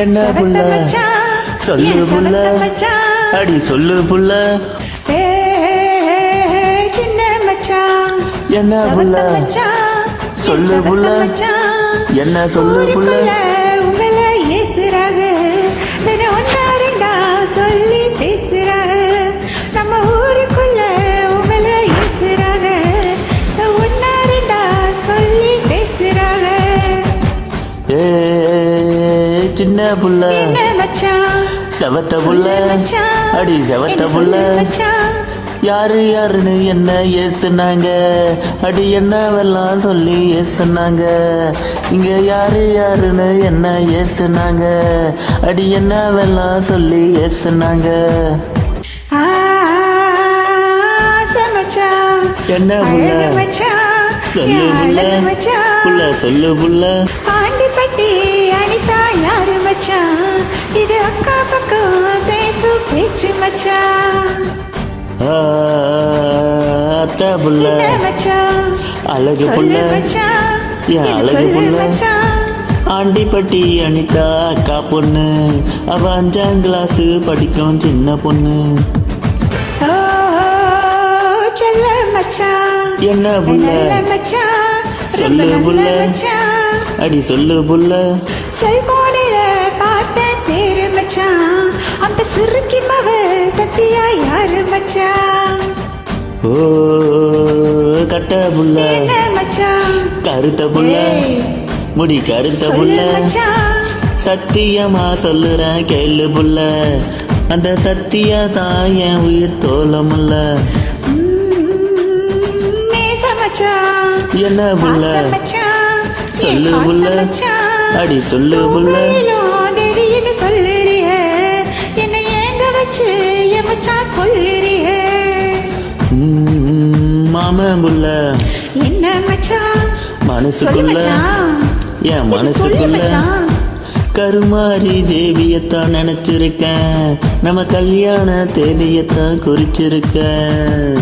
என்ன புள்ள சொல்லு புள்ள அடி சொல்லு புள்ள சின்ன மச்சான் என்ன புள்ள சொல்லு புள்ள என்ன சொல்லு புள்ள உங்களை ஏசுறாக ஒன்னா ரெண்டா சொல்லி பேசுறாக நம்ம ஊருக்குள்ள உங்களை ஏசுறாக ஒன்னா ரெண்டா சொல்லி பேசுறாக ஏ சின்ன புள்ள செவத்த புள்ள அடி செவத்த புள்ள யாரு யாருன்னு என்ன ஏசுனாங்க அடி என்னவெல்லாம் சொல்லி ஏசுனாங்க இங்க யாரு யாருன்னு என்ன ஏசுனாங்க அடி என்னவெல்லாம் சொல்லி ஏசுனாங்க என்ன புள்ள சொல்லு புள்ள புள்ள சொல்லு புள்ள ஆண்டிப்பட்டி அனிதா யாரு மச்சான் இது அக்கா பக்கம் பேசு பேச்சு மச்சான் அத்தா புள்ள அழகு புள்ள என் அழகு புள்ள ஆண்டிப்பட்டி அனிதா அக்கா பொண்ணு அவ 5ஆம் கிளாஸ் படிக்கும் சின்ன பொண்ணு என்ன புள்ள சொல்லு புள்ள அடி சொல்லு புள்ள செல்போனில பார்த்த பேரு மச்சான் அந்த சிறுக்கி மவ சத்தியா யாரு மச்சான் ஓ கட்ட புள்ள கருத்த புள்ள முடி கருத்த புள்ள சத்தியமா சொல்லுறேன் கேளு புள்ள அந்த சத்தியா தான் என் உயிர் தோலமுல்ல என்ன புள்ள சொல்லு புள்ள அடி சொல்லு புள்ள சொல்லுறிய என்ன ஏங்க வச்சு எமச்சா கொல்லுறிய மாமன் புள்ள என்ன மச்சான் மனசுக்குள்ள என் மனசுக்குள்ள கருமாரி தேவியத்தான் நினைச்சிருக்கேன் நம்ம கல்யாண தேதியத்தான் குறிச்சிருக்கேன்